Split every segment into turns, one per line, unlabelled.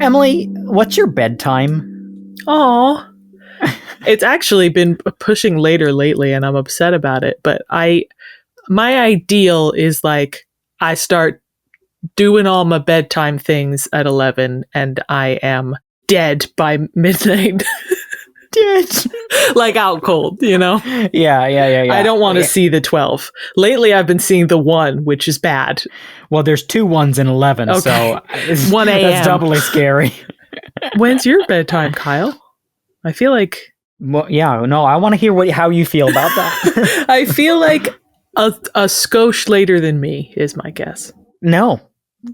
Emily, what's your bedtime?
Oh, it's actually been pushing later lately, and I'm upset about it. But my ideal is like I start doing all my bedtime things at 11, and I am dead by midnight. Dead, like out cold, you know.
Yeah.
I don't want to see the 12. Lately, I've been seeing the 1, which is bad.
Well, there's 2 1s in 11,
Okay.
so
1 a.m.
That's doubly scary.
When's your bedtime, Kyle? I feel like...
Well, yeah, no, I want to hear how you feel about that.
I feel like a skosh later than me is my guess.
No,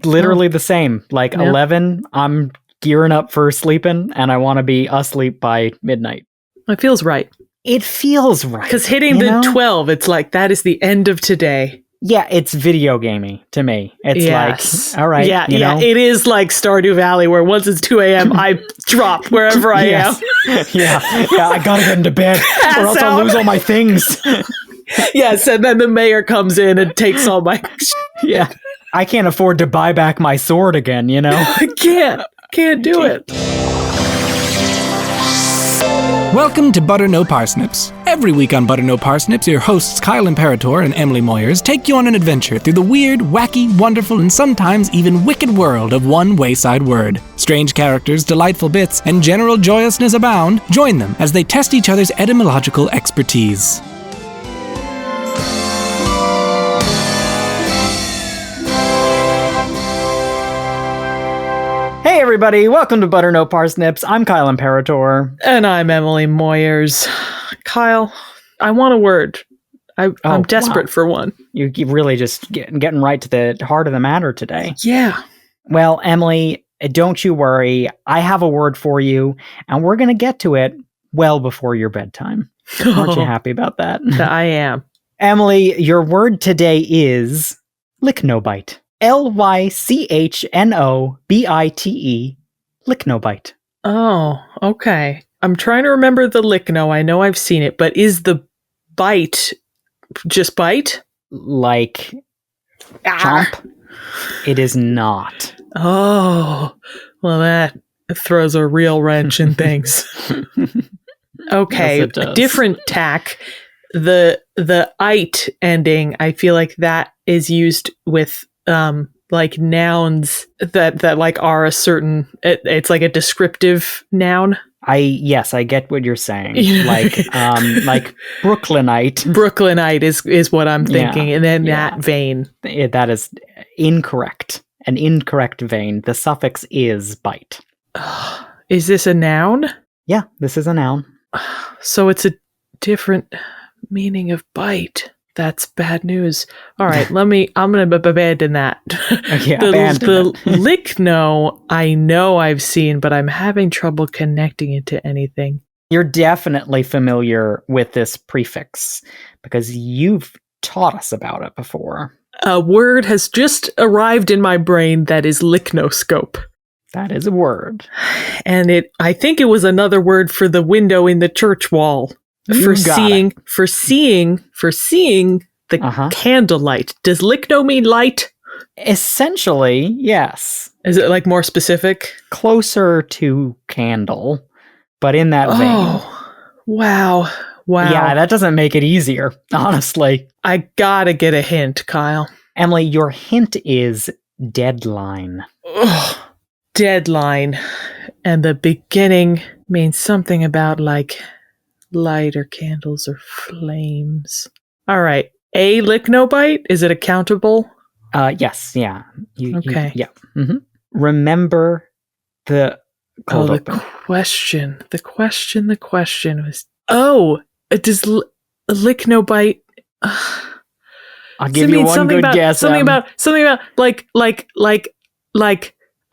literally the same. Like 11, I'm gearing up for sleeping, and I want to be asleep by midnight.
It feels right.
It feels right.
Because hitting the 12, it's like, that is the end of today.
Yeah, it's video gaming to me. It's like, all right.
Yeah,
you know?
It is like Stardew Valley, where once it's 2 a.m., I drop wherever I am.
Yeah, I gotta get into bed, or else I'll lose all my things.
Yes, and then the mayor comes in and takes all my
Yeah, I can't afford to buy back my sword again, you know?
I can't do it.
Welcome to Butter No Parsnips. Every week on Butter No Parsnips, your hosts Kyle Imperator and Emily Moyers take you on an adventure through the weird, wacky, wonderful, and sometimes even wicked world of one wayside word. Strange characters, delightful bits, and general joyousness abound. Join them as they test each other's etymological expertise.
Hey everybody, welcome to Butter No Parsnips. I'm Kyle Imperator.
And I'm Emily Moyers. Kyle, I want a word. I'm desperate for one.
You really just getting right to the heart of the matter today.
Yeah.
Well, Emily, don't you worry. I have a word for you, and we're going to get to it well before your bedtime. Aren't you happy about that?
I am.
Emily, your word today is Licknobite. Lychnobite. Licknobite.
Oh, okay. I'm trying to remember the lichno. I know I've seen it, but is the bite just bite?
Like chomp? It is not.
Oh, well, that throws a real wrench in things. Okay,
Yes, it does.
different tack. The "ite" ending, I feel like that is used with like nouns that like are a certain. It's like a descriptive noun.
Yes, I get what you're saying. Like Brooklynite.
Brooklynite is what I'm thinking, and then that vein.
That is incorrect. An incorrect vein. The suffix is bite.
Is this a noun?
Yeah, this is a noun.
So it's a different meaning of bite. That's bad news. All right, I'm going to abandon that. The lichno, I know I've seen, but I'm having trouble connecting it to anything.
You're definitely familiar with this prefix because you've taught us about it before.
A word has just arrived in my brain that is lichnoscope.
That is a word.
And I think it was another word for the window in the church wall. For seeing the candlelight. Does lichno mean light?
Essentially, yes.
Is it like more specific?
Closer to candle, but in that vein.
Oh, wow.
Yeah, that doesn't make it easier, honestly.
I gotta get a hint, Kyle.
Emily, your hint is deadline.
Ugh. Deadline. And the beginning means something about like light or candles or flames. All right. A licknobite? Is it accountable?
Yes. Yeah.
Okay.
Yeah. Mm-hmm. Remember the cold open.
Question. The question was, does licknobite...
I'll give you one good guess.
Something about like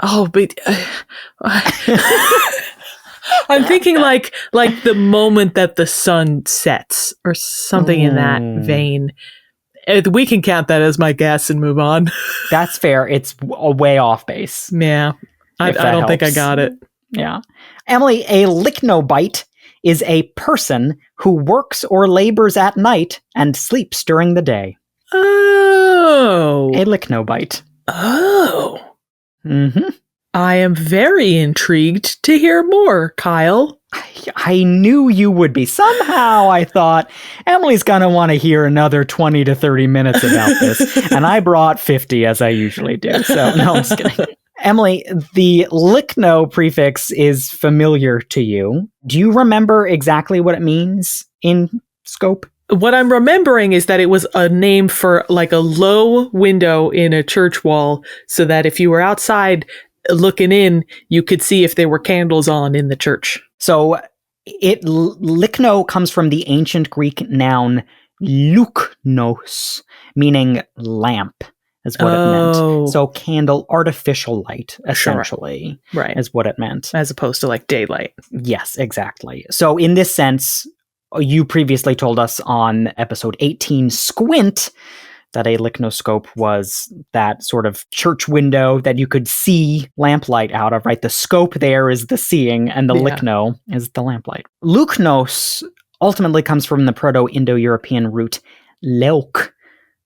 oh, but I'm thinking like the moment that the sun sets or something in that vein. We can count that as my guess and move on.
That's fair. It's a way off base.
Yeah. I don't think I got it.
Yeah. Emily, a licknobite is a person who works or labors at night and sleeps during the day.
Oh.
A licknobite.
Oh.
Mm-hmm.
I am very intrigued to hear more, Kyle.
I knew you would be. Somehow I thought Emily's going to want to hear another 20 to 30 minutes about this. And I brought 50 as I usually do. So no, I'm just kidding. Emily, the Lickno prefix is familiar to you. Do you remember exactly what it means in scope?
What I'm remembering is that it was a name for like a low window in a church wall so that if you were outside looking in, you could see if there were candles on in the church.
So Lickno comes from the ancient Greek noun luknos, meaning lamp, is what it meant. So candle, artificial light, essentially,
right,
is what it meant.
As opposed to like daylight.
Yes, exactly. So in this sense, you previously told us on episode 18, Squint, that a lichnoscope was that sort of church window that you could see lamplight out of, right? The scope there is the seeing, and the lichno is the lamplight. Luknos ultimately comes from the Proto-Indo-European root leuk,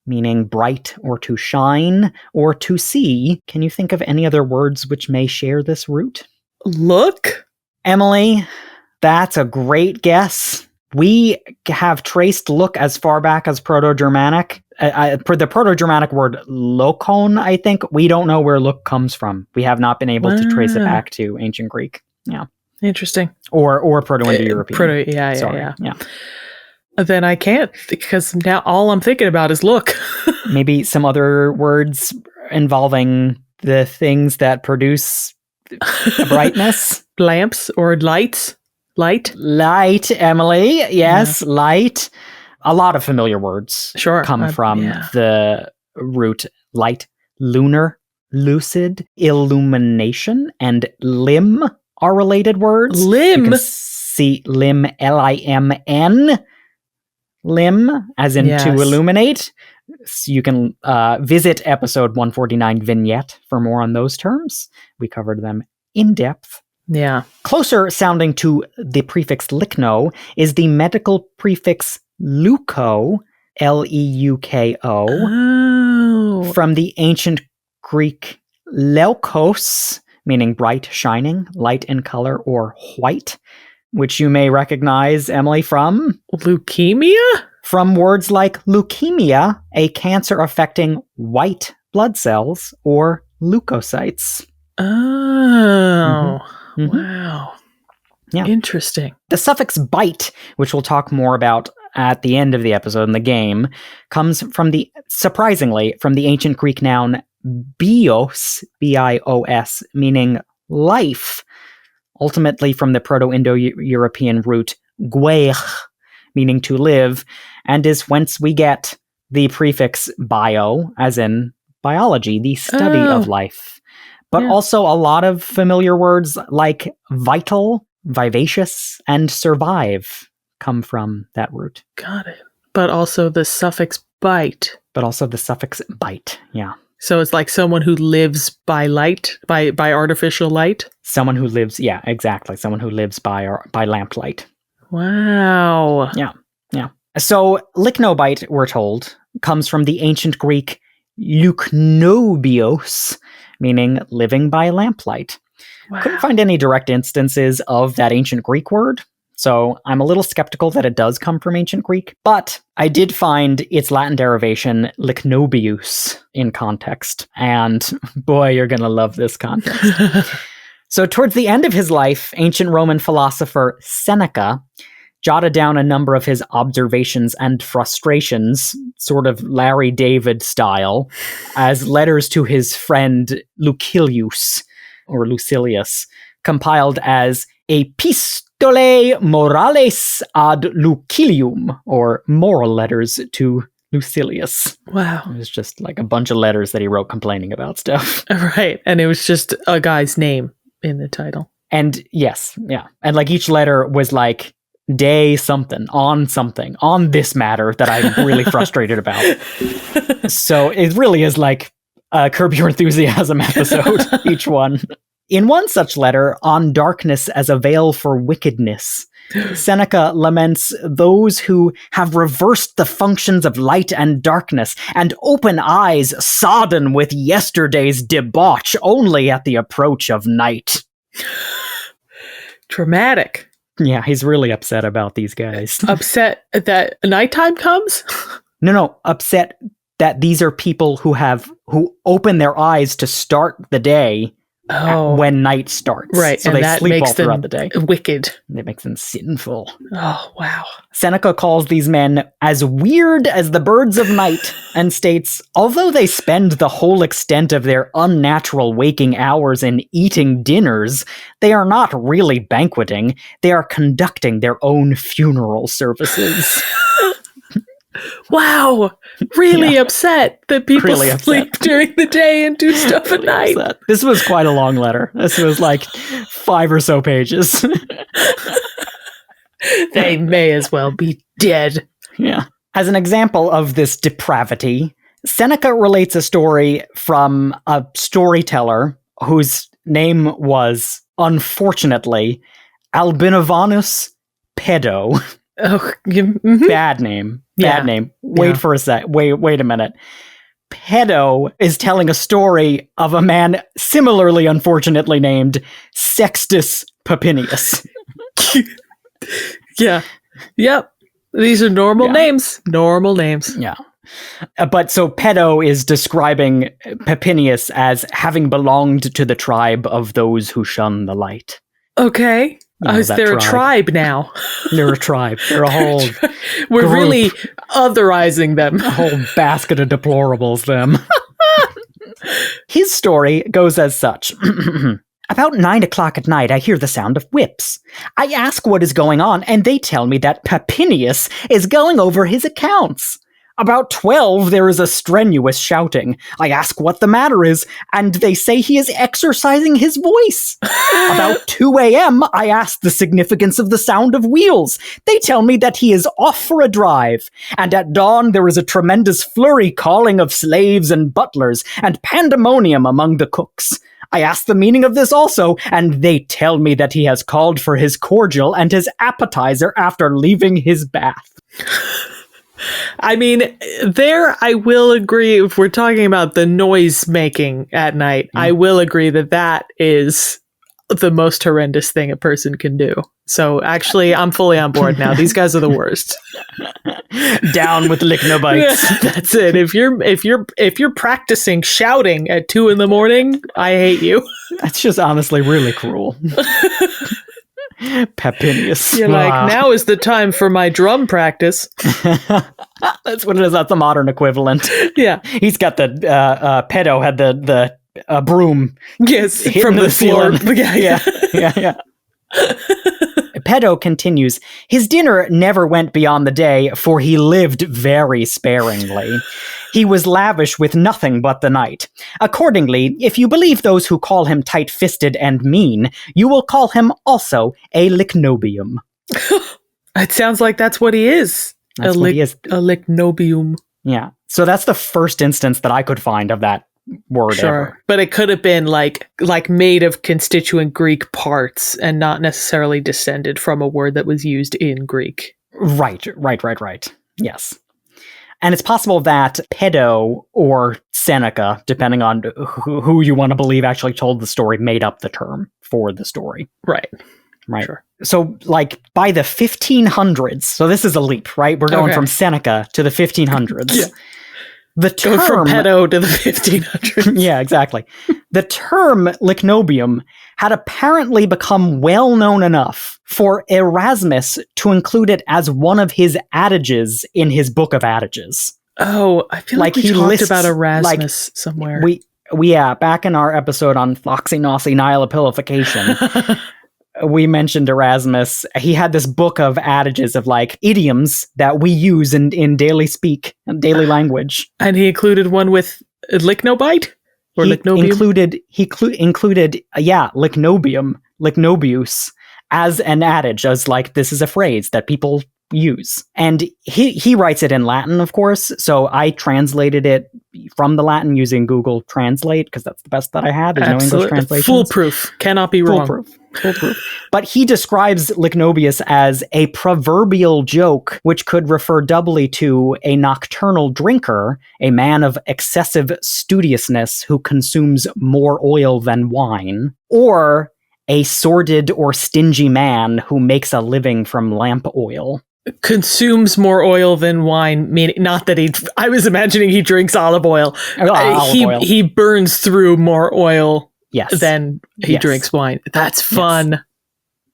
meaning bright or to shine or to see. Can you think of any other words which may share this root?
Look?
Emily, that's a great guess. We have traced look as far back as Proto-Germanic. For the Proto-Germanic word lokon, I think, we don't know where look comes from. We have not been able to trace it back to ancient Greek. Yeah.
Interesting.
Or Proto-Indo-European.
Yeah. Then I can't, because now all I'm thinking about is look.
Maybe some other words involving the things that produce brightness.
Lamps or lights. Light,
Emily. Yes, light. A lot of familiar words come from the root light. Lunar, lucid, illumination, and limn are related words.
Limb?
You can see limn, Limn, limb, as in to illuminate. So you can visit episode 149 vignette for more on those terms. We covered them in depth.
Yeah.
Closer sounding to the prefix lichno is the medical prefix leuko, Leuko, from the ancient Greek leukos, meaning bright, shining, light in color, or white, which you may recognize, Emily, from
leukemia?
From words like leukemia, a cancer affecting white blood cells, or leukocytes.
Oh.
Mm-hmm.
Wow.
Yeah.
Interesting.
The suffix bite, which we'll talk more about at the end of the episode in the game, comes from surprisingly, from the ancient Greek noun bios, B-I-O-S, meaning life, ultimately from the Proto-Indo-European root guech, meaning to live, and is whence we get the prefix bio, as in biology, the study of life. But also a lot of familiar words like vital, vivacious, and survive come from that root.
Got it. But also the suffix bite.
Yeah.
So it's like someone who lives by light, by artificial light?
Someone who lives, exactly. Someone who lives by lamplight.
Wow.
Yeah. So Licknobite, we're told, comes from the ancient Greek leuknobios, meaning living by lamplight. Wow. Couldn't find any direct instances of that ancient Greek word, so I'm a little skeptical that it does come from ancient Greek, but I did find its Latin derivation, Licknobius, in context, and boy, you're going to love this context. So towards the end of his life, ancient Roman philosopher Seneca jotted down a number of his observations and frustrations, sort of Larry David style, as letters to his friend Lucilius, compiled as Epistolae Morales ad Lucilium, or moral letters to Lucilius.
Wow.
It was just like a bunch of letters that he wrote complaining about stuff.
Right, and it was just a guy's name in the title.
And yes, and like each letter was like, day something, on this matter that I'm really frustrated about. So it really is like a Curb Your Enthusiasm episode, each one. In one such letter, On Darkness as a Veil for Wickedness, Seneca laments those who have reversed the functions of light and darkness and open eyes sodden with yesterday's debauch only at the approach of night.
Dramatic.
Yeah, he's really upset about these guys.
Upset that nighttime comes?
No, upset that these are people who open their eyes to start the day when night starts.
Right,
so
and
they
that
sleep
makes
all throughout the
them
day.
wicked.
It makes them sinful.
Oh, wow.
Seneca calls these men as weird as the birds of night and states, although they spend the whole extent of their unnatural waking hours in eating dinners, they are not really banqueting, they are conducting their own funeral services.
Wow. Really upset that people
Really
sleep during the day and do stuff at night.
Upset. This was quite a long letter. This was like 5 or so pages.
They may as well be dead.
Yeah. As an example of this depravity, Seneca relates a story from a storyteller whose name was, unfortunately, Albinovanus Pedo.
Oh,
Bad name. Bad name. Wait
Yeah.
for a sec. Wait a minute. Pedo is telling a story of a man similarly unfortunately named Sextus Papinius.
Yeah. Yep. These are normal names. Normal names.
Yeah. But so Pedo is describing Papinius as having belonged to the tribe of those who shun the light.
Okay.
You know,
Is
that
there a tribe now?
They're a tribe. They're a whole
We're
group.
really otherizing them.
A whole basket of deplorables, them. His story goes as such. About 9 o'clock at night, I hear the sound of whips. I ask what is going on, and they tell me that Papinius is going over his accounts. About 12, there is a strenuous shouting. I ask what the matter is, and they say he is exercising his voice. About 2 a.m., I ask the significance of the sound of wheels. They tell me that he is off for a drive. And at dawn, there is a tremendous flurry calling of slaves and butlers, and pandemonium among the cooks. I ask the meaning of this also, and they tell me that he has called for his cordial and his appetizer after leaving his bath.
I mean, there I will agree, if we're talking about the noise making at night, I will agree that that is the most horrendous thing a person can do. So actually, I'm fully on board now. These guys are the worst.
Down with Licknobites.
That's it. If you're practicing shouting at 2 a.m, I hate you.
That's just honestly really cruel. Papinius.
You're like, now is the time for my drum practice.
That's what it is. That's the modern equivalent.
Yeah.
He's got the Pedo had the broom.
Yes,
hitting
from the floor.
ceiling. Yeah. Pedo continues, his dinner never went beyond the day, for he lived very sparingly. He was lavish with nothing but the night. Accordingly, if you believe those who call him tight-fisted and mean, you will call him also a Licknobium.
It sounds like that's what he is.
That's what he is.
A Licknobium.
Yeah. So that's the first instance that I could find of that word ever.
But it could have been like made of constituent Greek parts and not necessarily descended from a word that was used in Greek.
Right. Yes. And it's possible that Pedo or Seneca, depending on who you want to believe actually told the story, made up the term for the story.
Right.
Sure. So, like, by the 1500s, so this is a leap, right? We're going from Seneca to the 1500s.
Yeah.
The term...
Go from pedo to the 1500s.
Yeah, exactly. The term Licknobium had apparently become well known enough for Erasmus to include it as one of his adages in his book of adages.
Oh, I feel like we
he
talked
lists,
about Erasmus somewhere.
We back in our episode on Foxy Nosy Nihilopilification, we mentioned Erasmus. He had this book of adages of like idioms that we use in daily speak and daily language.
And he included one with Licknobite? Or Licknobium?
Included Licknobium, Licknobius, as an adage, as like, this is a phrase that people use. And he writes it in Latin, of course. So I translated it from the Latin using Google Translate because that's the best that I had. There's no English translation.
Foolproof. Cannot be wrong.
Foolproof. But he describes Lychnobius as a proverbial joke, which could refer doubly to a nocturnal drinker, a man of excessive studiousness who consumes more oil than wine, or a sordid or stingy man who makes a living from lamp oil.
Consumes more oil than wine, meaning not that I was imagining he drinks olive oil.
Oil.
He burns through more oil than he
Yes.
drinks wine. That's fun.
Yes.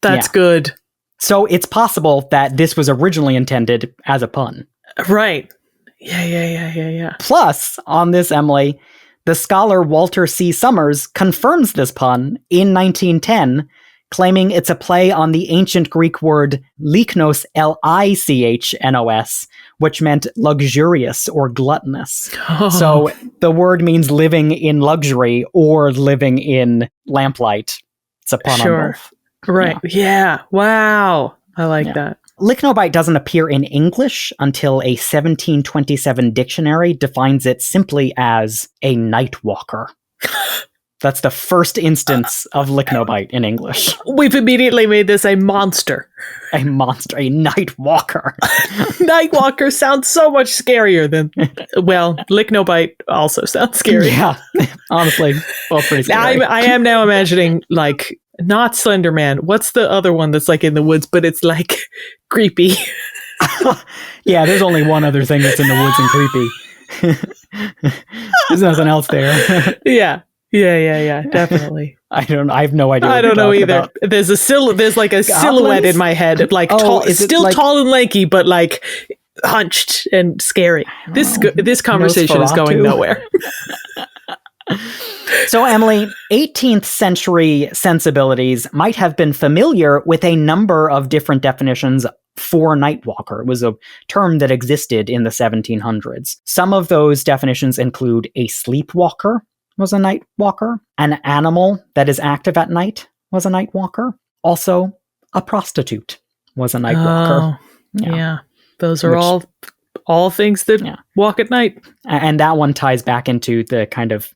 That's good.
So it's possible that this was originally intended as a pun.
Right. Yeah.
Plus, on this, Emily, the scholar Walter C. Summers confirms this pun in 1910, claiming it's a play on the ancient Greek word lichnos, Lichnos, which meant luxurious or gluttonous.
Oh.
So the word means living in luxury or living in lamplight. It's a pun on both.
Right. Yeah. Wow. I like that.
Licknobite doesn't appear in English until a 1727 dictionary defines it simply as a nightwalker. That's the first instance of Licknobite in English.
We've immediately made this a monster.
A monster, a nightwalker.
Nightwalker sounds so much scarier than, well, Licknobite also sounds scary.
Yeah, honestly, well, pretty scary.
I am now imagining, like, not Slender Man. What's the other one that's like in the woods, but it's like creepy?
Yeah, there's only one other thing that's in the woods and creepy. There's nothing else there.
Yeah, definitely.
I have no idea.
I don't know either. About. There's like a silhouette in my head, like tall, still like, tall and lanky, but like hunched and scary. This conversation is going nowhere.
So, Emily, 18th century sensibilities might have been familiar with a number of different definitions for nightwalker. It was a term that existed in the 1700s. Some of those definitions include a sleepwalker was a nightwalker, an animal that is active at night was a nightwalker, also a prostitute was a nightwalker.
Yeah. Those are all things that walk at night.
And that one ties back into the kind of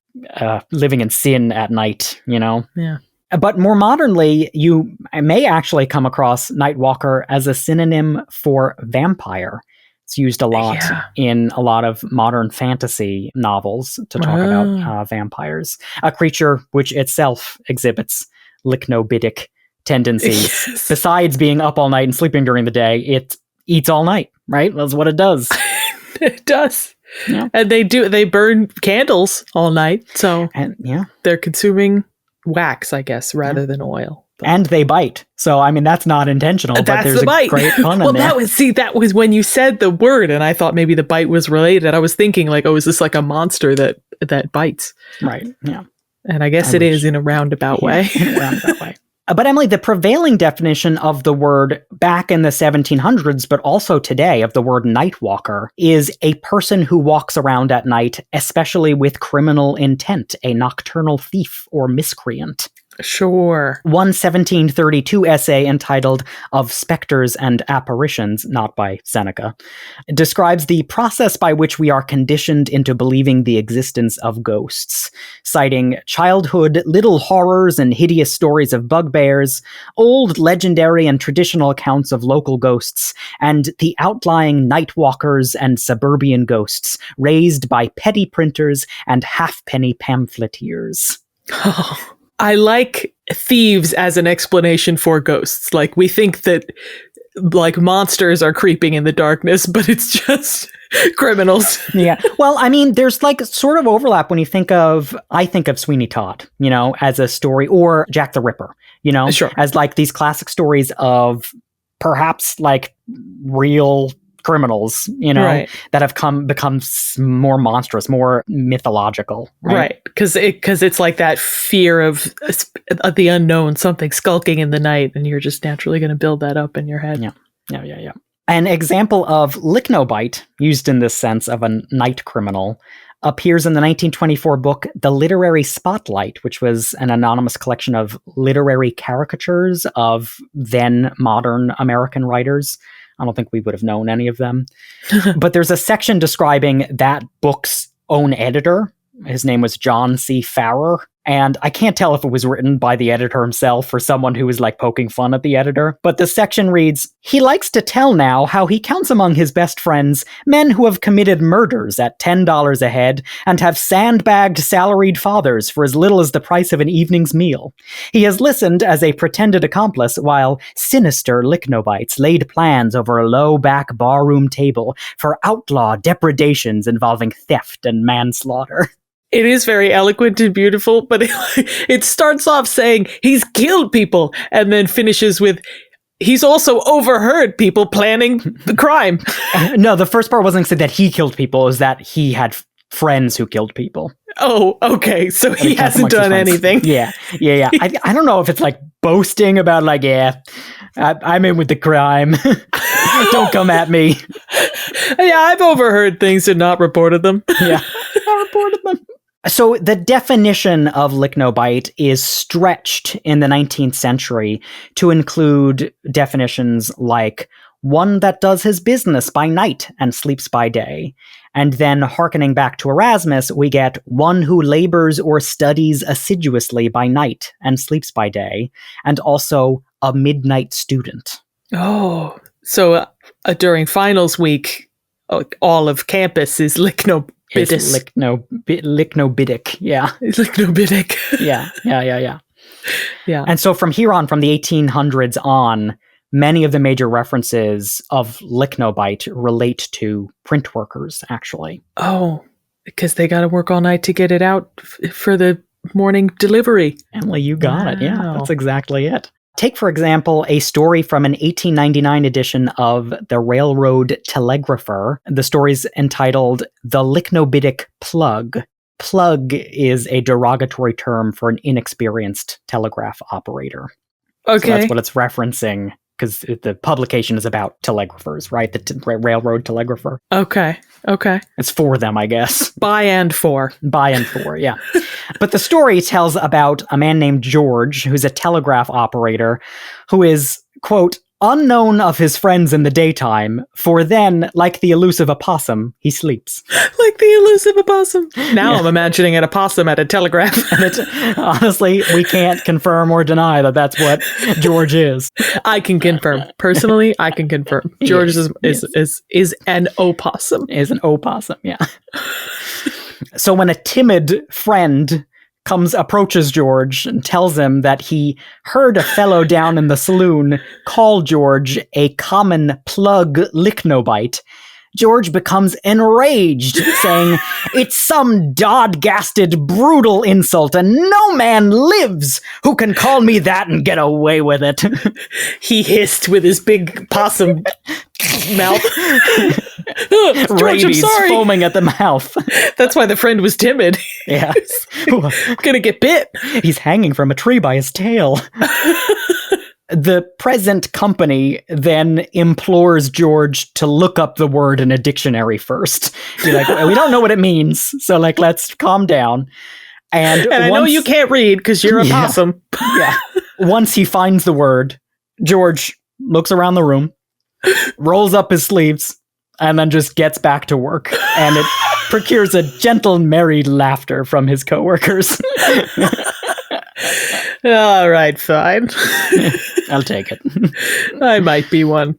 living in sin at night, you know?
Yeah.
But more modernly, you may actually come across nightwalker as a synonym for vampire. It's used a lot in a lot of modern fantasy novels to talk about vampires. A creature which itself exhibits lichnobitic tendencies. Yes. Besides being up all night and sleeping during the day, it eats all night, right? That's what it does.
It does.
Yeah.
And they burn candles all night. So they're consuming wax, I guess, rather than oil. But.
And they bite. So, I mean, that's not intentional, but there's a great pun in there.
That was when you said the word, and I thought maybe the bite was related. I was thinking, like, oh, is this like a monster that bites?
Right, yeah.
And I guess it is in a roundabout way.
In a roundabout way. But Emily, the prevailing definition of the word back in the 1700s, but also today, of the word nightwalker, is a person who walks around at night, especially with criminal intent, a nocturnal thief or miscreant.
Sure.
One 1732 essay entitled Of Spectres and Apparitions, not by Seneca, describes the process by which we are conditioned into believing the existence of ghosts, citing childhood little horrors and hideous stories of bugbears, old legendary and traditional accounts of local ghosts, and the outlying nightwalkers and suburban ghosts raised by petty printers and halfpenny pamphleteers.
Oh. I like thieves as an explanation for ghosts. Like, we think that, like, monsters are creeping in the darkness, but it's just criminals.
Yeah. Well, I mean, there's, like, sort of overlap when you I think of Sweeney Todd, you know, as a story, or Jack the Ripper, you know, as, like, these classic stories of perhaps, like, real criminals, you know, that have become more monstrous, more mythological,
right? Because it's like that fear of the unknown, something skulking in the night, and you're just naturally going to build that up in your head.
Yeah. An example of Licknobite, used in this sense of a night criminal, appears in the 1924 book The Literary Spotlight, which was an anonymous collection of literary caricatures of then modern American writers. I don't think we would have known any of them. But there's a section describing that book's own editor. His name was John C. Farrer. And I can't tell if it was written by the editor himself or someone who was like poking fun at the editor. But the section reads, "He likes to tell now how he counts among his best friends men who have committed murders at $10 a head and have sandbagged salaried fathers for as little as the price of an evening's meal. He has listened as a pretended accomplice while sinister Licknobites laid plans over a low-back barroom table for outlaw depredations involving theft and manslaughter."
It is very eloquent and beautiful, but it starts off saying he's killed people and then finishes with he's also overheard people planning the crime.
No, the first part wasn't said that he killed people, it was that he had friends who killed people.
Oh, okay. So he hasn't done anything.
Yeah. I don't know if it's like boasting about like, I'm in with the crime. Don't come at me.
Yeah, I've overheard things and not reported them.
Yeah, I reported them. So the definition of Licknobite is stretched in the 19th century to include definitions like one that does his business by night and sleeps by day. And then hearkening back to Erasmus, we get one who labors or studies assiduously by night and sleeps by day, and also a midnight student.
Oh, so during finals week, all of campus is Licknobitic.
Licknobitic, yeah.
Licknobitic.
Yeah.
Yeah.
And so from here on, from the 1800s on, many of the major references of Licknobite relate to print workers, actually.
Oh, because they got to work all night to get it out for the morning delivery.
Emily, you got it. Yeah, that's exactly it. Take, for example, a story from an 1899 edition of The Railroad Telegrapher. The story's entitled The Licknobitic Plug. Plug is a derogatory term for an inexperienced telegraph operator.
Okay.
So that's what it's referencing, because the publication is about telegraphers, right? The railroad telegrapher.
Okay.
It's for them, I guess.
By and for,
yeah. But the story tells about a man named George, who's a telegraph operator, who is, quote, unknown of his friends in the daytime, for then, like the elusive opossum, he sleeps.
Like the elusive opossum. Now I'm imagining an opossum at a telegraph.
And honestly, we can't confirm or deny that that's what George is.
I can confirm. Personally, I can confirm. George is an opossum.
Is an opossum, yeah. So when a timid friend approaches George and tells him that he heard a fellow down in the saloon call George a common plug Licknobite, George becomes enraged, saying, "It's some dod-gasted, brutal insult, and no man lives who can call me that and get away with it."
He hissed with his big possum mouth. George,
Rabies
I'm sorry.
foaming at the mouth.
That's why the friend was timid.
Yeah.
Gonna get bit.
He's hanging from a tree by his tail. The present company then implores George to look up the word in a dictionary first. Be like, we don't know what it means, so like, let's calm down. And
I know you can't read because you're a possum.
Yeah. Once he finds the word, George looks around the room, rolls up his sleeves, and then just gets back to work. And it procures a gentle, merry laughter from his coworkers.
All right, fine.
I'll take it.
I might be one.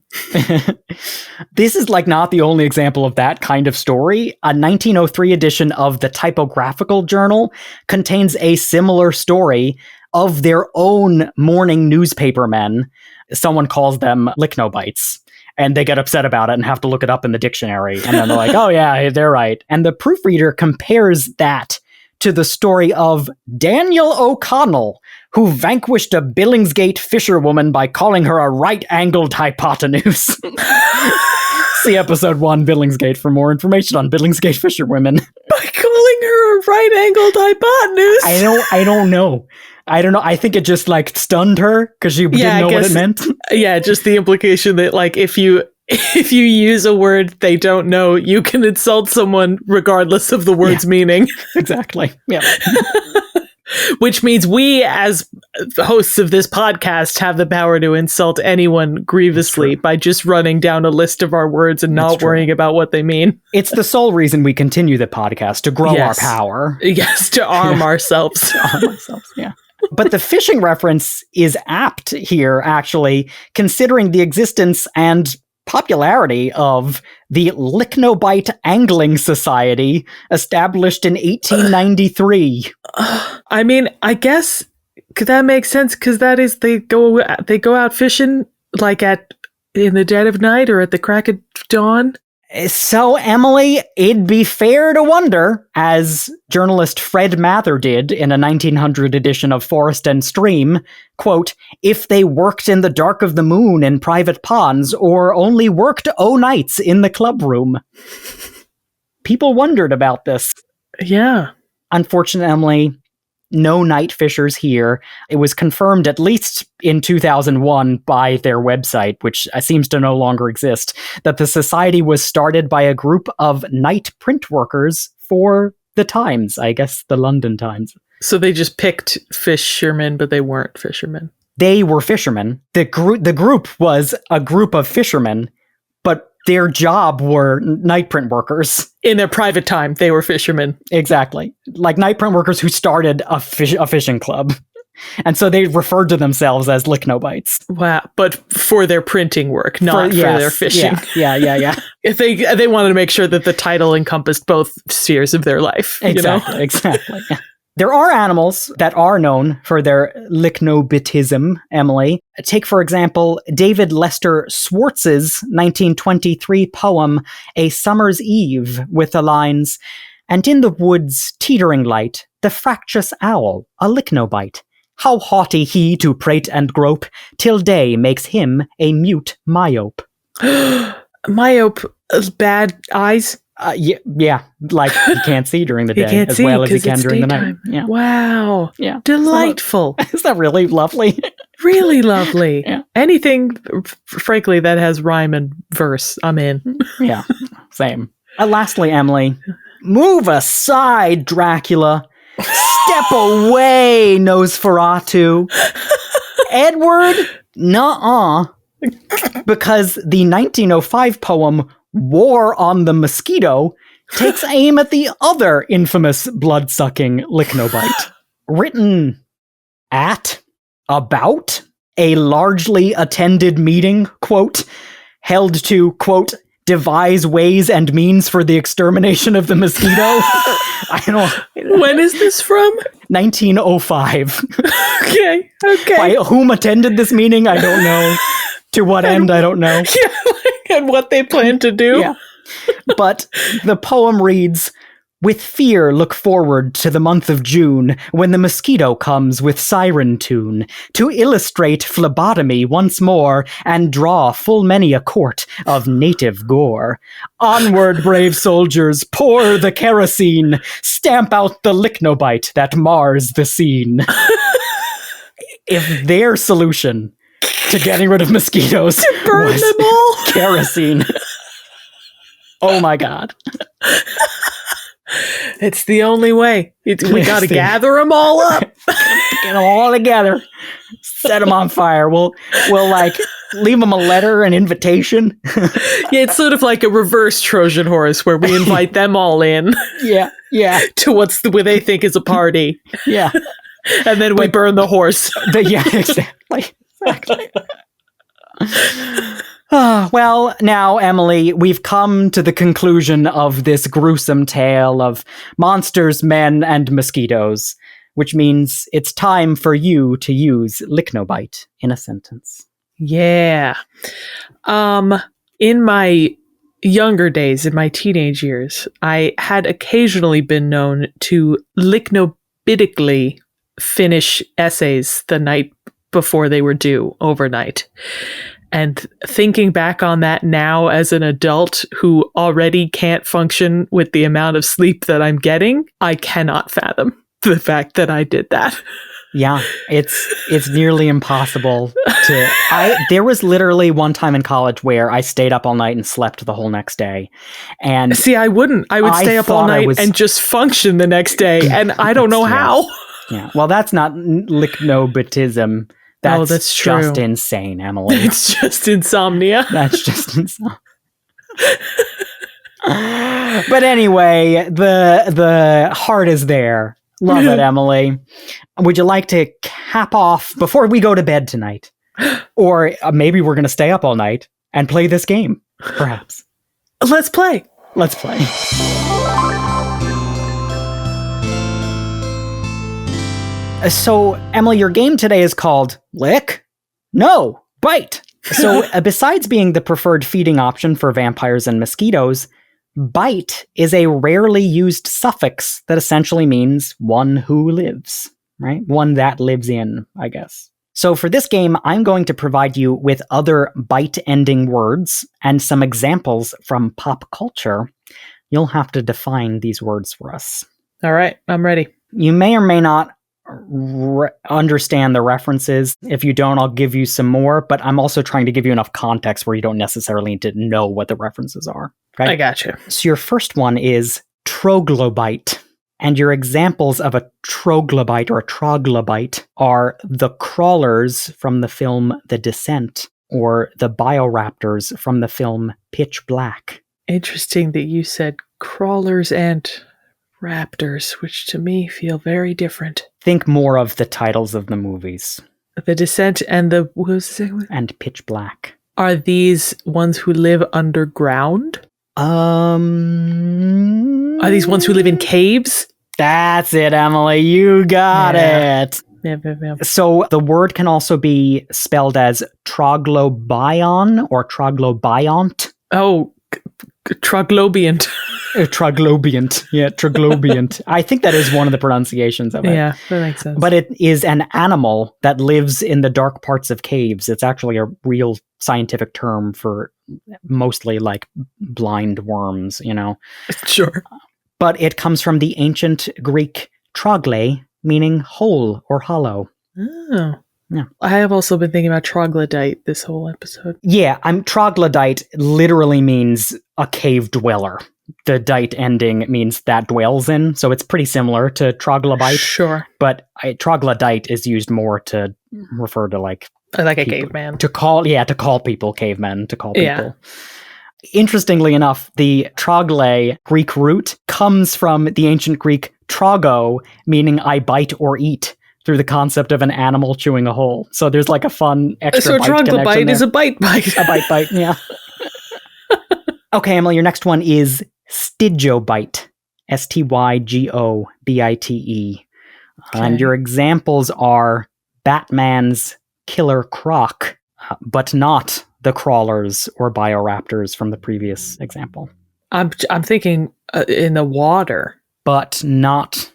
This is like not the only example of that kind of story. A 1903 edition of the Typographical Journal contains a similar story of their own morning newspapermen. Someone calls them Licknobites. And they get upset about it and have to look it up in the dictionary. And then they're like, oh yeah, they're right. And the proofreader compares that to the story of Daniel O'Connell, who vanquished a Billingsgate fisherwoman by calling her a right-angled hypotenuse. See episode 1, Billingsgate, for more information on Billingsgate fisherwomen.
By calling her a right-angled hypotenuse?
I don't know. I think it just like stunned her because she didn't know what it meant.
Yeah, just the implication that like if you use a word they don't know, you can insult someone regardless of the word's meaning.
Exactly. Yeah.
Which means we, as the hosts of this podcast, have the power to insult anyone grievously by just running down a list of our words and not worrying about what they mean.
It's the sole reason we continue the podcast, to grow our power.
Yes, to arm ourselves.
To arm ourselves, yeah. But the fishing reference is apt here, actually, considering the existence and popularity of the Licknobite Angling Society, established in 1893.
I mean, I guess that makes sense, because that is, they go out fishing like in the dead of night or at the crack of dawn.
So, Emily, it'd be fair to wonder, as journalist Fred Mather did in a 1900 edition of Forest and Stream, quote, if they worked in the dark of the moon in private ponds or only worked o' nights in the clubroom. People wondered about this.
Yeah.
Unfortunately, Emily, no night fishers here. It was confirmed at least in 2001 by their website, which seems to no longer exist, that the society was started by a group of night print workers for the Times, I guess the London Times.
So they just picked fishermen, but they weren't fishermen.
They were fishermen. The group was a group of fishermen, but their job were night print workers.
In their private time, they were fishermen.
Exactly. Like night print workers who started a fishing club. And so they referred to themselves as Licknobites.
Wow. But for their printing work, not for their fishing.
Yeah.
If they wanted to make sure that the title encompassed both spheres of their life.
Exactly. Yeah. There are animals that are known for their Licknobitism, Emily. Take, for example, David Lester Swartz's 1923 poem, A Summer's Eve, with the lines, and in the woods teetering light, the fractious owl, a Licknobite. How haughty he to prate and grope, till day makes him a mute myope.
Myope, bad eyes?
Yeah, like he can't see during the day as well as he can during the night. Yeah.
Wow.
Yeah.
Delightful.
Is that really lovely?
Really lovely.
Yeah.
Anything, frankly, that has rhyme and verse, I'm in.
Yeah, same. Lastly, Emily, move aside, Dracula. Step away, Nosferatu. Edward, nuh-uh. Because the 1905 poem War on the Mosquito takes aim at the other infamous blood-sucking Licknobite. Written at, about, a largely attended meeting, quote, held to, quote, devise ways and means for the extermination of the mosquito. I don't.
When is this from?
1905.
Okay.
By whom attended this meeting, I don't know. To what end, I don't know.
Yeah, and what they plan to do.
Yeah. But the poem reads, with fear look forward to the month of June, when the mosquito comes with siren tune, to illustrate phlebotomy once more, and draw full many a quart of native gore. Onward, brave soldiers, pour the kerosene, stamp out the Licknobite that mars the scene. If their solution to getting rid of mosquitoes
to burn
was
them all
kerosene. Oh my God.
It's the only way. We got to gather them all up.
Get them all together. Set them on fire. We'll like leave them a letter, an invitation.
Yeah, it's sort of like a reverse Trojan horse where we invite them all in.
Yeah.
To what they think is a party.
Yeah.
And then we burn the horse.
Yeah, exactly. Well, now, Emily, we've come to the conclusion of this gruesome tale of monsters, men, and mosquitoes, which means it's time for you to use Licknobite in a sentence.
Yeah. In my younger days, in my teenage years, I had occasionally been known to licknobitically finish essays the night before they were due overnight. And thinking back on that now as an adult who already can't function with the amount of sleep that I'm getting, I cannot fathom the fact that I did that.
Yeah, it's nearly impossible to. There was literally one time in college where I stayed up all night and slept the whole next day. And
see, I wouldn't. I would stay up all night and just function the next day, and I don't know how.
Yeah. Well, that's not Licknobitism. That's just
true.
insane, Emily.
It's just insomnia.
That's just insane. But anyway, the heart is there. Love it, Emily. Would you like to cap off before we go to bed tonight? Or maybe we're going to stay up all night and play this game, perhaps.
Let's play.
Let's play. So, Emily, your game today is called Lick? No, Bite. So, besides being the preferred feeding option for vampires and mosquitoes, bite is a rarely used suffix that essentially means one who lives, right? One that lives in, I guess. So for this game, I'm going to provide you with other bite-ending words and some examples from pop culture. You'll have to define these words for us.
All right, I'm ready.
You may or may not understand the references. If you don't, I'll give you some more, but I'm also trying to give you enough context where you don't necessarily need to know what the references are. Okay?
I gotcha.
So your first one is troglobite. And your examples of a troglobite or a troglobite are the crawlers from the film The Descent or the bioraptors from the film Pitch Black.
Interesting that you said crawlers and raptors, which to me feel very different.
Think more of the titles of the movies.
The Descent and the... What was the second one?
And Pitch Black.
Are these ones who live underground? Are these ones who live in caves?
That's it, Emily. You got it.
Yeah.
So the word can also be spelled as troglobion or troglobiont.
Oh, troglobiant.
Troglobiant. Yeah, troglobiant. I think that is one of the pronunciations of it.
Yeah, that makes sense.
But it is an animal that lives in the dark parts of caves. It's actually a real scientific term for mostly like blind worms, you know.
Sure.
But it comes from the ancient Greek trogle, meaning hole or hollow.
Oh.
Yeah.
I have also been thinking about troglodyte this whole episode.
Yeah, troglodyte literally means a cave dweller. The dite ending means that dwells in, so it's pretty similar to troglobite.
Sure.
But troglodyte is used more to refer to like
a
people,
caveman.
To call people cavemen, to call people.
Yeah.
Interestingly enough, the trogle Greek root comes from the ancient Greek trogo, meaning I bite or eat, through the concept of an animal chewing a hole. So there's like a fun extra bite connection there.
So troglobite is a bite.
A bite, yeah. Okay, Emily, your next one is stygobite. Stygobite.
Okay.
And your examples are Batman's Killer Croc, but not the crawlers or bioraptors from the previous example.
I'm thinking in the water.
But not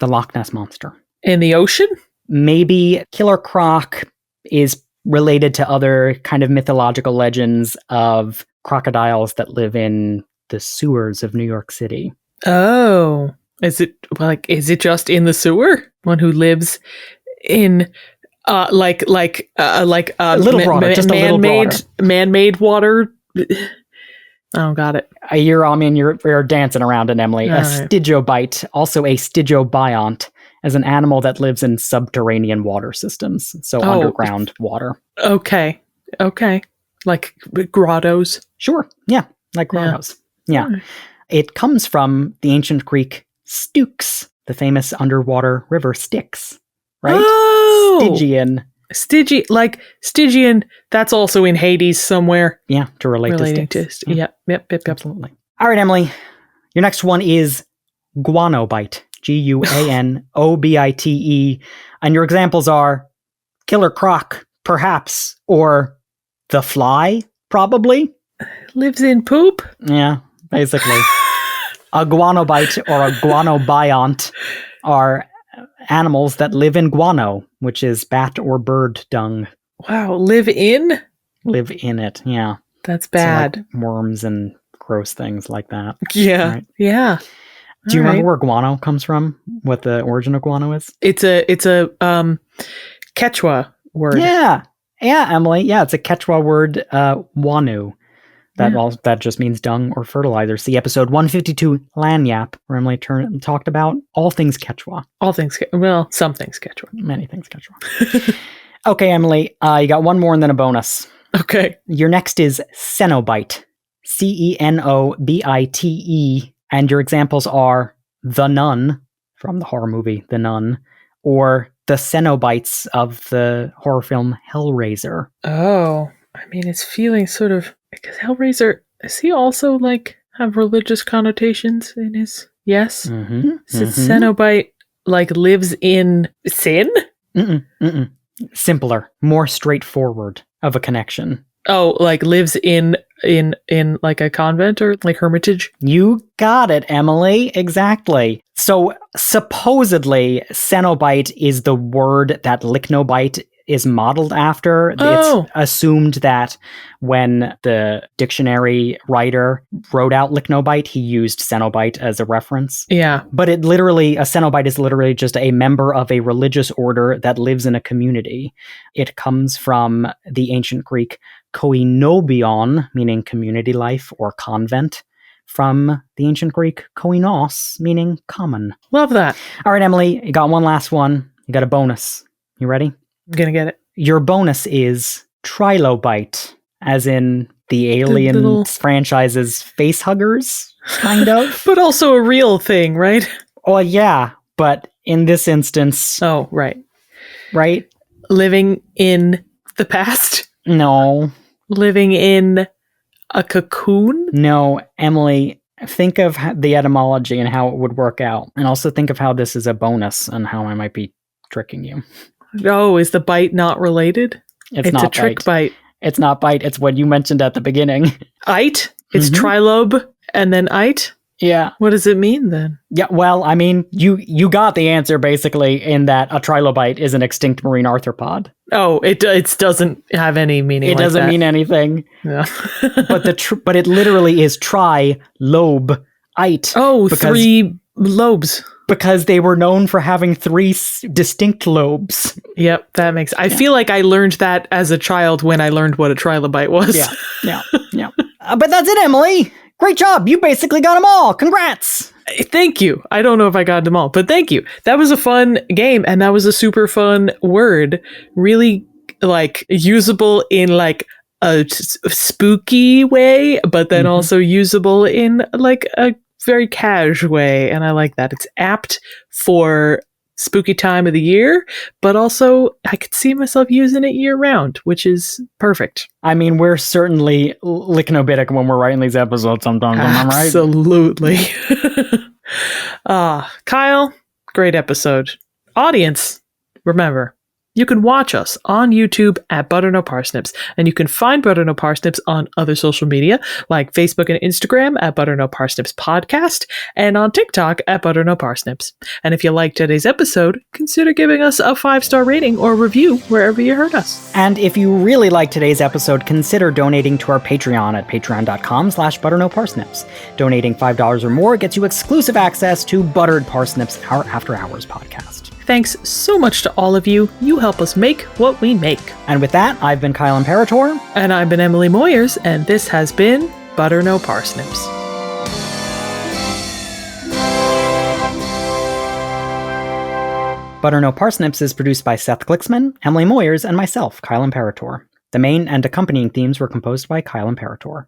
the Loch Ness Monster.
In the ocean?
Maybe Killer Croc is related to other kind of mythological legends of crocodiles that live in the sewers of New York City.
Oh. Is it just in the sewer? One who lives in a little
broader, just a little broader.
Man-made water. Oh, got it.
You're dancing around it, Emily.
All
a
right.
stygobite, also a stygobiont, is an animal that lives in subterranean water systems, so underground water.
Okay. Like grottos.
Sure, yeah, like grottos. Yeah.
Right.
It comes from the ancient Greek Styx, the famous underwater river Styx, right?
Oh!
Stygian.
Stygian, that's also in Hades somewhere.
Yeah, to relate
Relating
to Styx.
Yep.
Absolutely. All right, Emily. Your next one is guanobite. Guanobite. And your examples are Killer Croc, perhaps, or the fly, probably.
Lives in poop?
Yeah, basically. A guanobite or a guanobiont are animals that live in guano, which is bat or bird dung.
Wow, live in?
Live in it, yeah.
That's bad.
So like worms and gross things like that.
Yeah,
right?
yeah.
Do you remember where guano comes from? What the origin of guano is?
It's a Quechua word.
Yeah, Emily. Yeah, it's a Quechua word, wanu. That just means dung or fertilizer. See episode 152, Lanyap, where Emily talked about all things Quechua.
Some things Quechua.
Many things Quechua. Okay, Emily, you got one more and then a bonus.
Okay.
Your next is Cenobite. Cenobite. And your examples are The Nun, from the horror movie The Nun, or the Cenobites of the horror film Hellraiser.
Oh, I mean, it's feeling sort of... Because Hellraiser, does he also, like, have religious connotations in his... Yes?
Mm-hmm.
Cenobite, like, lives in sin?
Simpler, more straightforward of a connection.
Oh, like lives in like a convent or like hermitage?
You got it, Emily. Exactly. So supposedly Cenobite is the word that Licknobite is modeled after.
Oh.
It's assumed that when the dictionary writer wrote out Licknobite, he used Cenobite as a reference.
Yeah.
But a Cenobite is literally just a member of a religious order that lives in a community. It comes from the ancient Greek koinobion, meaning community life or convent, from the ancient Greek koinos, meaning common.
Love that.
All right, Emily, you got one last one. You got a bonus. You ready?
I'm going to get it.
Your bonus is Trilobite, as in the Alien franchise's face huggers, kind of.
But also a real thing, right?
Oh, yeah, but in this instance...
Oh, right.
Right?
Living in the past?
No.
Living in a cocoon?
No, Emily, think of the etymology and how it would work out. And also think of how this is a bonus and how I might be tricking you.
Oh, is the bite not related? It's
not
a trick bite.
It's not bite. It's what you mentioned at the beginning.
Ite? It's trilobe and then ite?
Yeah.
What does it mean then?
Yeah, well, I mean, you got the answer basically in that a trilobite is an extinct marine arthropod.
Oh, it doesn't have any meaning.
It doesn't mean anything.
Yeah.
but it literally is tri-lobe-ite.
Oh, 3 lobes.
Because they were known for having 3 distinct lobes.
Yep, that makes... I feel like I learned that as a child when I learned what a trilobite was.
Yeah. But that's it, Emily. Great job. You basically got them all. Congrats.
Thank you. I don't know if I got them all, but thank you. That was a fun game, and that was a super fun word. Really, like, usable in, like, a spooky way, but then also usable in, like, a very casual way, and I like that. It's apt for spooky time of the year, but also I could see myself using it year round, which is perfect.
I mean, we're certainly lichnobitic when we're writing these episodes sometimes, am I right?
Absolutely. Kyle, great episode. Audience, remember, you can watch us on YouTube at Butter No Parsnips, and you can find Butter No Parsnips on other social media like Facebook and Instagram at Butter No Parsnips Podcast, and on TikTok at Butter No Parsnips. And if you liked today's episode, consider giving us a 5-star rating or review wherever you heard us.
And if you really liked today's episode, consider donating to our Patreon at patreon.com/butternoparsnips. Donating $5 or more gets you exclusive access to Buttered Parsnips, our After Hours podcast.
Thanks so much to all of you. You help us make what we make.
And with that, I've been Kyle Imperator.
And I've been Emily Moyers, and this has been Butter No Parsnips.
Butter No Parsnips is produced by Seth Glicksman, Emily Moyers, and myself, Kyle Imperator. The main and accompanying themes were composed by Kyle Imperator.